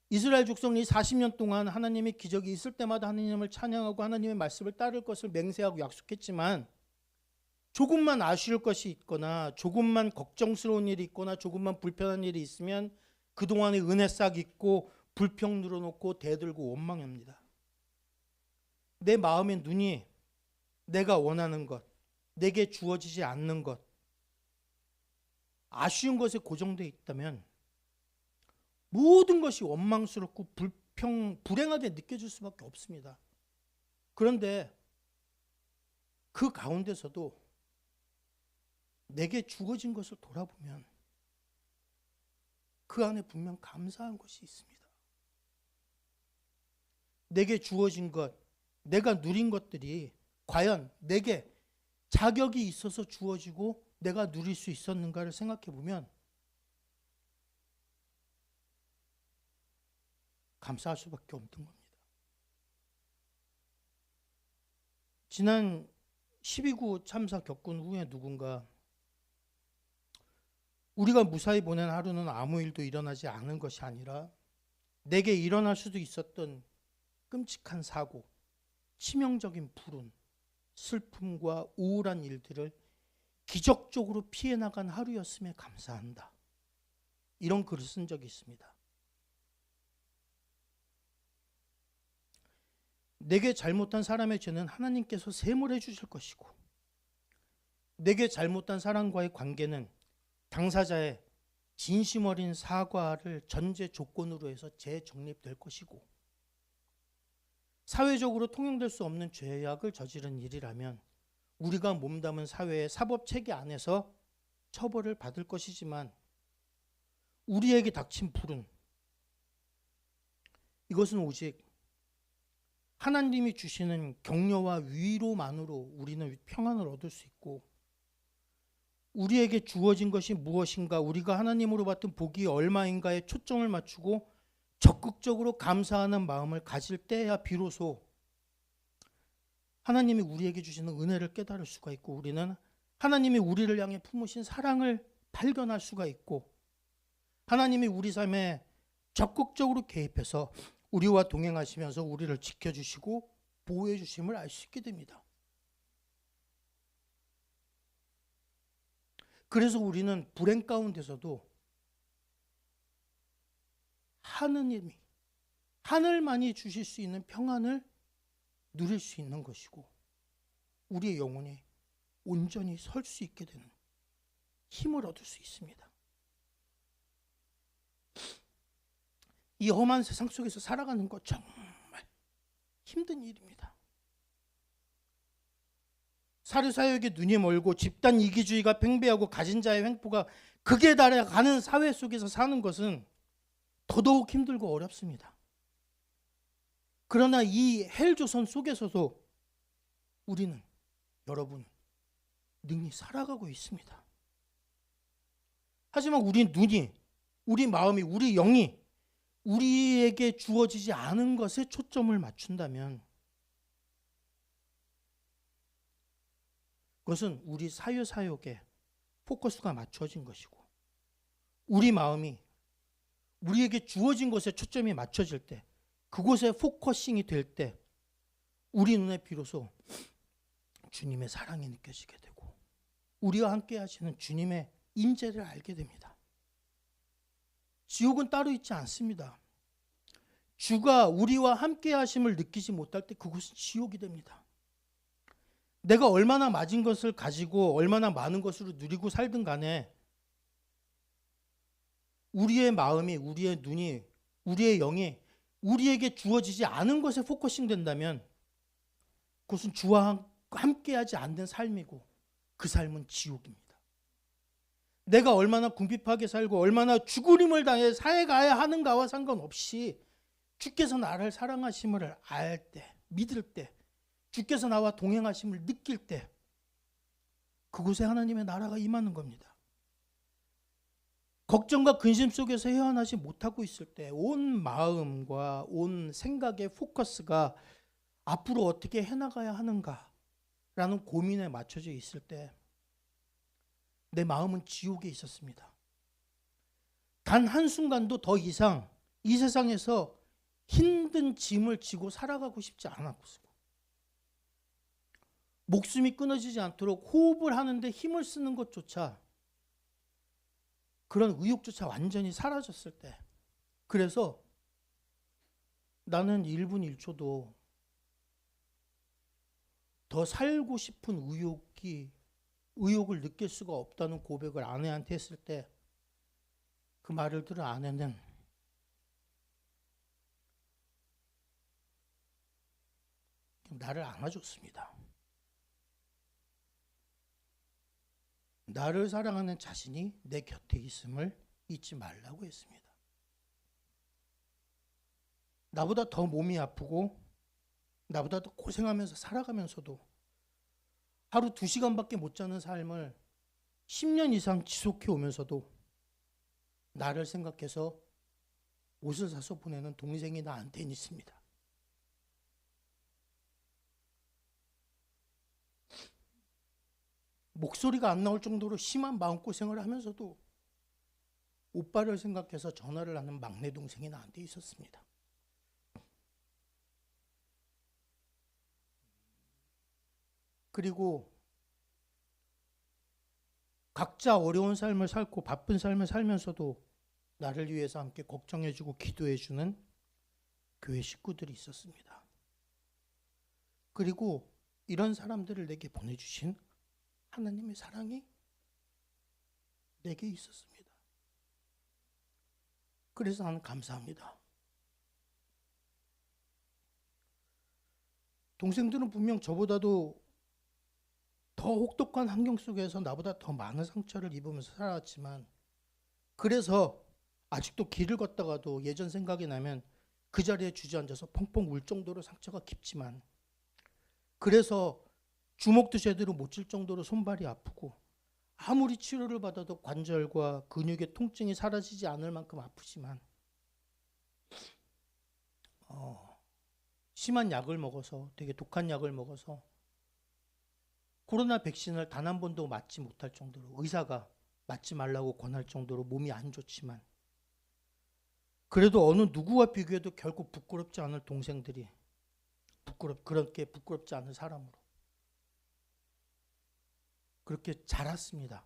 [SPEAKER 1] 이스라엘 족속이 40년 동안 하나님의 기적이 있을 때마다 하나님을 찬양하고 하나님의 말씀을 따를 것을 맹세하고 약속했지만 조금만 아쉬울 것이 있거나 조금만 걱정스러운 일이 있거나 조금만 불편한 일이 있으면 그동안의 은혜 싹 잊고 불평 늘어놓고 대들고 원망합니다. 내 마음의 눈이 내가 원하는 것, 내게 주어지지 않는 것, 아쉬운 것에 고정되어 있다면 모든 것이 원망스럽고 불행하게 느껴질 수밖에 없습니다. 그런데 그 가운데서도 내게 주어진 것을 돌아보면 그 안에 분명 감사한 것이 있습니다. 내게 주어진 것, 내가 누린 것들이 과연 내게 자격이 있어서 주어지고 내가 누릴 수 있었는가를 생각해 보면 감사할 수밖에 없는 겁니다. 지난 12.9 참사 겪은 후에 누군가 우리가 무사히 보낸 하루는 아무 일도 일어나지 않은 것이 아니라 내게 일어날 수도 있었던 끔찍한 사고, 치명적인 불운, 슬픔과 우울한 일들을 기적적으로 피해 나간 하루였음에 감사한다. 이런 글을 쓴 적이 있습니다. 내게 잘못한 사람의 죄는 하나님께서 셈을 해주실 것이고 내게 잘못한 사람과의 관계는 당사자의 진심 어린 사과를 전제 조건으로 해서 재정립될 것이고 사회적으로 통용될 수 없는 죄악을 저지른 일이라면 우리가 몸담은 사회의 사법체계 안에서 처벌을 받을 것이지만 우리에게 닥친 불은 이것은 오직 하나님이 주시는 격려와 위로만으로 우리는 평안을 얻을 수 있고 우리에게 주어진 것이 무엇인가 우리가 하나님으로 받은 복이 얼마인가에 초점을 맞추고 적극적으로 감사하는 마음을 가질 때야 비로소 하나님이 우리에게 주시는 은혜를 깨달을 수가 있고, 우리는 하나님이 우리를 향해 품으신 사랑을 발견할 수가 있고, 하나님이 우리 삶에 적극적으로 개입해서 우리와 동행하시면서 우리를 지켜주시고 보호해 주심을 알 수 있게 됩니다. 그래서 우리는 불행 가운데서도 하느님이, 하늘만이 주실 수 있는 평안을 누릴 수 있는 것이고, 우리의 영혼이 온전히 설 수 있게 되는 힘을 얻을 수 있습니다. 이 험한 세상 속에서 살아가는 것 정말 힘든 일입니다. 사리사욕에 눈이 멀고 집단 이기주의가 팽배하고 가진 자의 횡포가 극에 달해가는 사회 속에서 사는 것은 더더욱 힘들고 어렵습니다. 그러나 이 헬조선 속에서도 우리는, 여러분, 능히 살아가고 있습니다. 하지만 우리 눈이, 우리 마음이, 우리 영이 우리에게 주어지지 않은 것에 초점을 맞춘다면 그것은 우리 사유사욕에 포커스가 맞춰진 것이고, 우리 마음이 우리에게 주어진 것에 초점이 맞춰질 때, 그곳에 포커싱이 될 때 우리 눈에 비로소 주님의 사랑이 느껴지게 되고 우리와 함께 하시는 주님의 임재를 알게 됩니다. 지옥은 따로 있지 않습니다. 주가 우리와 함께 하심을 느끼지 못할 때 그곳은 지옥이 됩니다. 내가 얼마나 맞은 것을 가지고 얼마나 많은 것으로 누리고 살든 간에 우리의 마음이, 우리의 눈이, 우리의 영이 우리에게 주어지지 않은 것에 포커싱 된다면 그것은 주와 함께하지 않는 삶이고 그 삶은 지옥입니다. 내가 얼마나 궁핍하게 살고 얼마나 죽으림을 당해 살아가야 하는가와 상관없이 주께서 나를 사랑하심을 알 때, 믿을 때, 주께서 나와 동행하심을 느낄 때 그곳에 하나님의 나라가 임하는 겁니다. 걱정과 근심 속에서 헤어나지 못하고 있을 때 온 마음과 온 생각의 포커스가 앞으로 어떻게 해나가야 하는가라는 고민에 맞춰져 있을 때 내 마음은 지옥에 있었습니다. 단 한순간도 더 이상 이 세상에서 힘든 짐을 지고 살아가고 싶지 않았고, 목숨이 끊어지지 않도록 호흡을 하는데 힘을 쓰는 것조차, 그런 의욕조차 완전히 사라졌을 때, 그래서 나는 1분 1초도 더 살고 싶은 의욕을 느낄 수가 없다는 고백을 아내한테 했을 때 그 말을 들은 아내는 나를 안아줬습니다. 나를 사랑하는 자신이 내 곁에 있음을 잊지 말라고 했습니다. 나보다 더 몸이 아프고 나보다 더 고생하면서 살아가면서도 하루 2시간밖에 못 자는 삶을 10년 이상 지속해 오면서도 나를 생각해서 옷을 사서 보내는 동생이 나한테는 있습니다. 목소리가 안 나올 정도로 심한 마음고생을 하면서도 오빠를 생각해서 전화를 하는 막내 동생이 나한테 있었습니다. 그리고 각자 어려운 삶을 살고 바쁜 삶을 살면서도 나를 위해서 함께 걱정해주고 기도해주는 교회 식구들이 있었습니다. 그리고 이런 사람들을 내게 보내주신 하나님의 사랑이 내게 있었습니다. 그래서 나는 감사합니다. 동생들은 분명 저보다도 더 혹독한 환경 속에서 나보다 더 많은 상처를 입으면서 살아왔지만, 그래서 아직도 길을 걷다가도 예전 생각이 나면 그 자리에 주저앉아서 펑펑 울 정도로 상처가 깊지만, 그래서 주먹도 제대로 못 쥘 정도로 손발이 아프고 아무리 치료를 받아도 관절과 근육의 통증이 사라지지 않을 만큼 아프지만 심한 약을 먹어서, 되게 독한 약을 먹어서 코로나 백신을 단 한 번도 맞지 못할 정도로, 의사가 맞지 말라고 권할 정도로 몸이 안 좋지만, 그래도 어느 누구와 비교해도 결코 부끄럽지 않을 동생들이 그렇게 부끄럽지 않은 사람으로 그렇게 자랐습니다.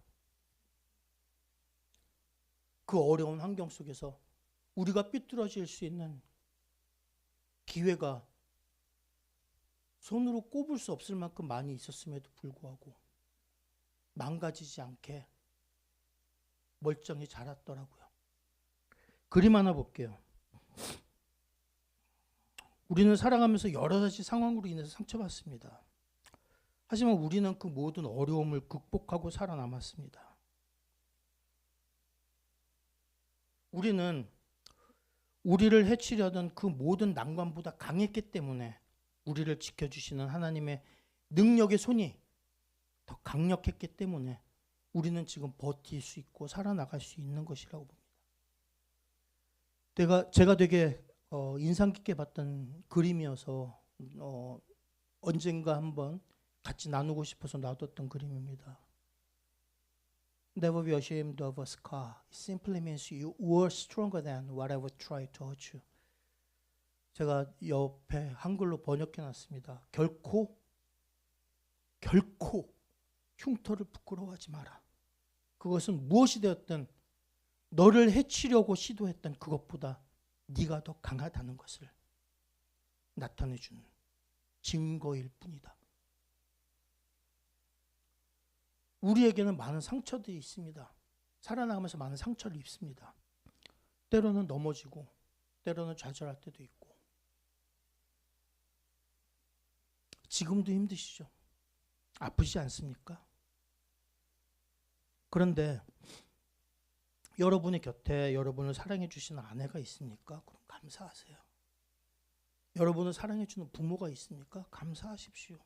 [SPEAKER 1] 그 어려운 환경 속에서 우리가 삐뚤어질 수 있는 기회가 손으로 꼽을 수 없을 만큼 많이 있었음에도 불구하고 망가지지 않게 멀쩡히 자랐더라고요. 그림 하나 볼게요. 우리는 살아가면서 여러 가지 상황으로 인해서 상처받습니다. 하지만 우리는 그 모든 어려움을 극복하고 살아남았습니다. 우리는 우리를 해치려던 그 모든 난관보다 강했기 때문에 우리를 지켜주시는 하나님의 능력의 손이 더 강력했기 때문에 우리는 지금 버틸 수 있고 살아나갈 수 있는 것이라고 봅니다. 제가 되게 인상 깊게 봤던 그림이어서 언젠가 한번 같이 나누고 싶어서 놔뒀던 그림입니다. Never be ashamed of a scar. It simply means you were stronger than whatever tried to hurt you. 제가 옆에 한글로 번역해놨습니다. 결코 흉터를 부끄러워하지 마라. 그것은 무엇이 되었든 너를 해치려고 시도했던 그것보다 네가 더 강하다는 것을 나타내주는 증거일 뿐이다. 우리에게는 많은 상처들이 있습니다. 살아나가면서 많은 상처를 입습니다. 때로는 넘어지고 때로는 좌절할 때도 있고. 지금도 힘드시죠? 아프지 않습니까? 그런데 여러분의 곁에 여러분을 사랑해 주시는 아내가 있습니까? 그럼 감사하세요. 여러분을 사랑해 주는 부모가 있습니까? 감사하십시오.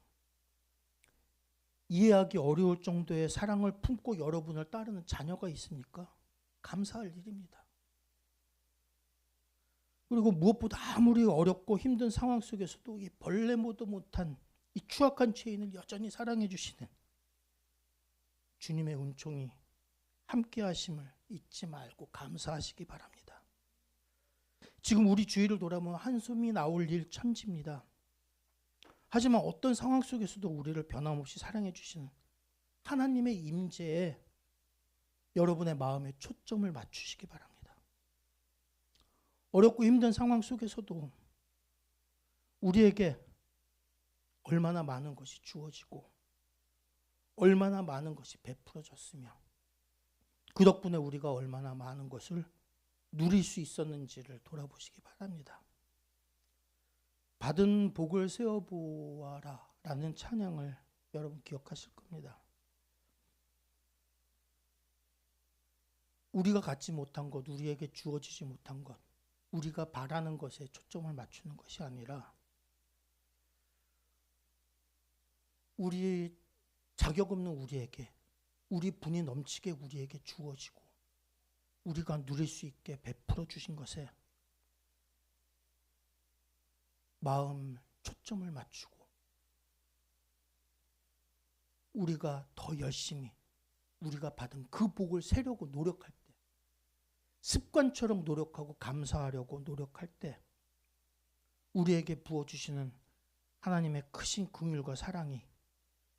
[SPEAKER 1] 이해하기 어려울 정도의 사랑을 품고 여러분을 따르는 자녀가 있습니까? 감사할 일입니다. 그리고 무엇보다 아무리 어렵고 힘든 상황 속에서도 이 벌레모도 못한 이 추악한 죄인을 여전히 사랑해 주시는 주님의 은총이 함께 하심을 잊지 말고 감사하시기 바랍니다. 지금 우리 주위를 돌아보면 한숨이 나올 일 천지입니다. 하지만 어떤 상황 속에서도 우리를 변함없이 사랑해 주시는 하나님의 임재에 여러분의 마음에 초점을 맞추시기 바랍니다. 어렵고 힘든 상황 속에서도 우리에게 얼마나 많은 것이 주어지고 얼마나 많은 것이 베풀어졌으며 그 덕분에 우리가 얼마나 많은 것을 누릴 수 있었는지를 돌아보시기 바랍니다. 받은 복을 세어보아라 라는 찬양을 여러분 기억하실 겁니다. 우리가 갖지 못한 것, 우리에게 주어지지 못한 것, 우리가 바라는 것에 초점을 맞추는 것이 아니라 우리 자격 없는 우리에게, 우리 분이 넘치게 우리에게 주어지고 우리가 누릴 수 있게 베풀어 주신 것에 마음 초점을 맞추고 우리가 더 열심히 우리가 받은 그 복을 세려고 노력할 때, 습관처럼 노력하고 감사하려고 노력할 때 우리에게 부어주시는 하나님의 크신 긍휼과 사랑이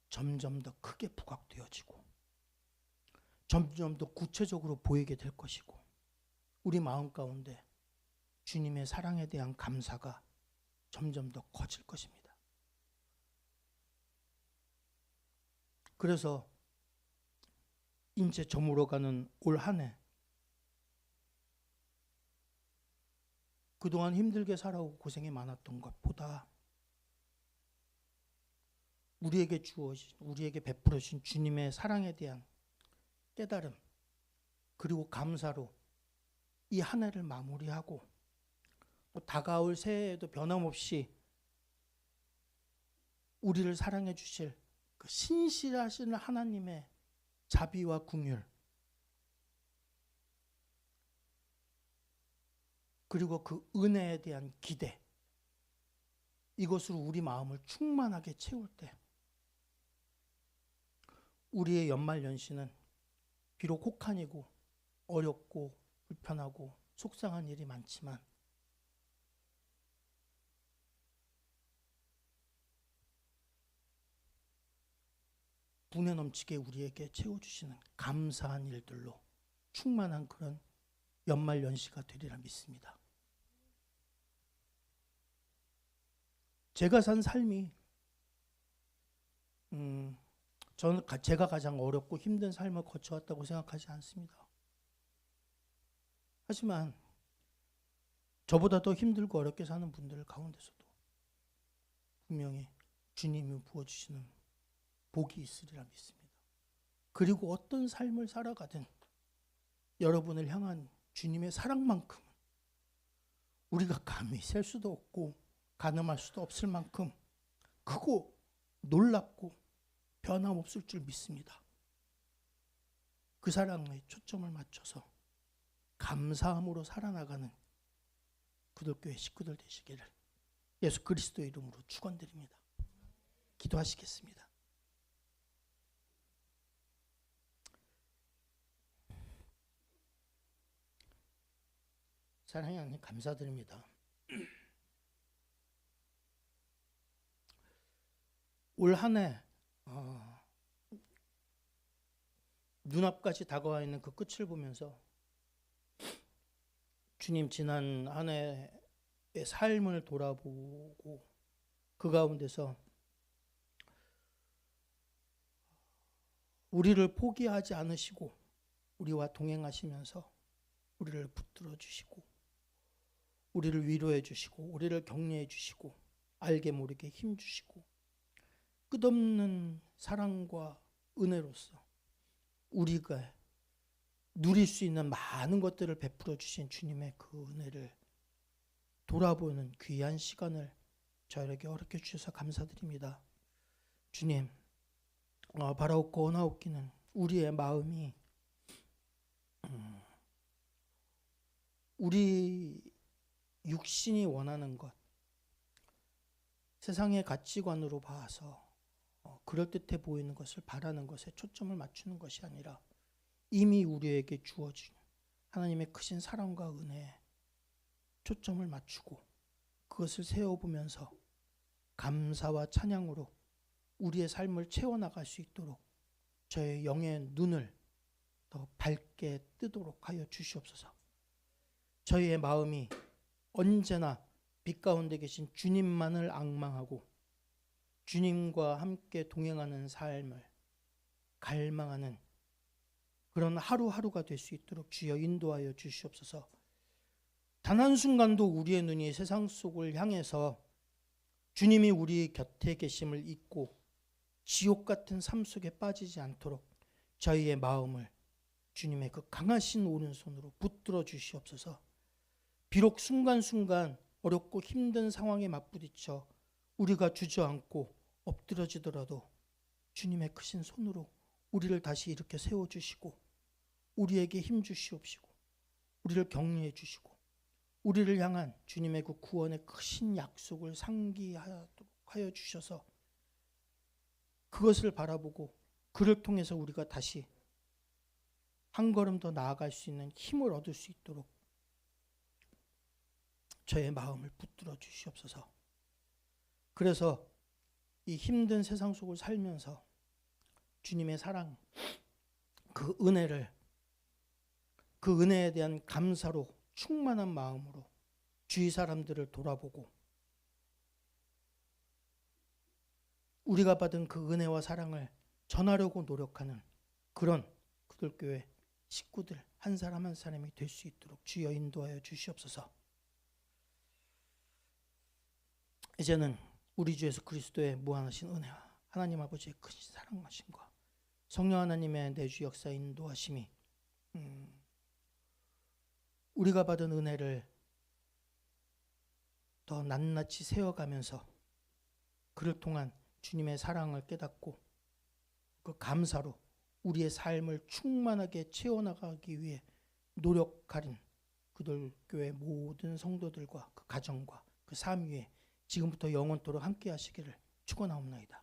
[SPEAKER 1] 점점 더 크게 부각되어지고 점점 더 구체적으로 보이게 될 것이고 우리 마음 가운데 주님의 사랑에 대한 감사가 점점 더 커질 것입니다. 그래서 이제 저물어가는 올 한 해 그동안 힘들게 살아오고 고생이 많았던 것보다 우리에게 주어진, 우리에게 베풀어 주신 주님의 사랑에 대한 깨달음 그리고 감사로 이 한 해를 마무리하고 다가올 새해에도 변함없이 우리를 사랑해 주실 그 신실하신 하나님의 자비와 긍휼 그리고 그 은혜에 대한 기대 이것으로 우리 마음을 충만하게 채울 때 우리의 연말연시는 비록 혹한이고 어렵고 불편하고 속상한 일이 많지만 분에 넘치게 우리에게 채워주시는 감사한 일들로 충만한 그런 연말연시가 되리라 믿습니다. 제가 산 삶이 저는 제가 가장 어렵고 힘든 삶을 거쳐왔다고 생각하지 않습니다. 하지만 저보다 더 힘들고 어렵게 사는 분들 가운데서도 분명히 주님이 부어주시는 복이 있으리라 믿습니다. 그리고 어떤 삶을 살아가든 여러분을 향한 주님의 사랑만큼은 우리가 감히 셀 수도 없고 가늠할 수도 없을 만큼 크고 놀랍고 변함없을 줄 믿습니다. 그 사랑에 초점을 맞춰서 감사함으로 살아나가는 구들교회 식구들 되시기를 예수 그리스도의 이름으로 축원드립니다. 기도하시겠습니다. 사랑의 하나님 감사드립니다. 올 한 해 눈앞까지 다가와 있는 그 끝을 보면서 주님 지난 한 해의 삶을 돌아보고 그 가운데서 우리를 포기하지 않으시고 우리와 동행하시면서 우리를 붙들어 주시고 우리를 위로해 주시고 우리를 격려해 주시고 알게 모르게 힘 주시고 끝없는 사랑과 은혜로서 우리가 누릴 수 있는 많은 것들을 베풀어 주신 주님의 그 은혜를 돌아보는 귀한 시간을 저에게 허락해 주셔서 감사드립니다. 주님, 바라옵고 원하옵기는 우리의 마음이 우리 육신이 원하는 것, 세상의 가치관으로 봐서 그럴듯해 보이는 것을 바라는 것에 초점을 맞추는 것이 아니라 이미 우리에게 주어진 하나님의 크신 사랑과 은혜에 초점을 맞추고 그것을 세워보면서 감사와 찬양으로 우리의 삶을 채워나갈 수 있도록 저의 영의 눈을 더 밝게 뜨도록 하여 주시옵소서. 저희의 마음이 언제나 빛 가운데 계신 주님만을 앙망하고 주님과 함께 동행하는 삶을 갈망하는 그런 하루하루가 될 수 있도록 주여 인도하여 주시옵소서. 단 한순간도 우리의 눈이 세상 속을 향해서 주님이 우리 곁에 계심을 잊고 지옥 같은 삶 속에 빠지지 않도록 저희의 마음을 주님의 그 강하신 오른손으로 붙들어 주시옵소서. 비록 순간순간 어렵고 힘든 상황에 맞부딪혀 우리가 주저앉고 엎드러지더라도 주님의 크신 손으로 우리를 다시 이렇게 세워주시고 우리에게 힘 주시옵시고 우리를 격려해 주시고 우리를 향한 주님의 그 구원의 크신 약속을 상기하도록 하여 주셔서 그것을 바라보고 그를 통해서 우리가 다시 한 걸음 더 나아갈 수 있는 힘을 얻을 수 있도록 저의 마음을 붙들어 주시옵소서. 그래서 이 힘든 세상 속을 살면서 주님의 사랑, 그 은혜를, 그 은혜에 대한 감사로 충만한 마음으로 주위 사람들을 돌아보고 우리가 받은 그 은혜와 사랑을 전하려고 노력하는 그런 구들교회 식구들 한 사람 한 사람이 될 수 있도록 주여 인도하여 주시옵소서. 이제는 우리 주 예수 그리스도의 무한하신 은혜와 하나님 아버지의 큰 사랑하심과 성령 하나님의 내주 역사 인도하심이 우리가 받은 은혜를 더 낱낱이 세워가면서 그를 통한 주님의 사랑을 깨닫고 그 감사로 우리의 삶을 충만하게 채워나가기 위해 노력하는 그들 교회 모든 성도들과 그 가정과 그 삶 위에 지금부터 영원토록 함께 하시기를 축원하옵나이다.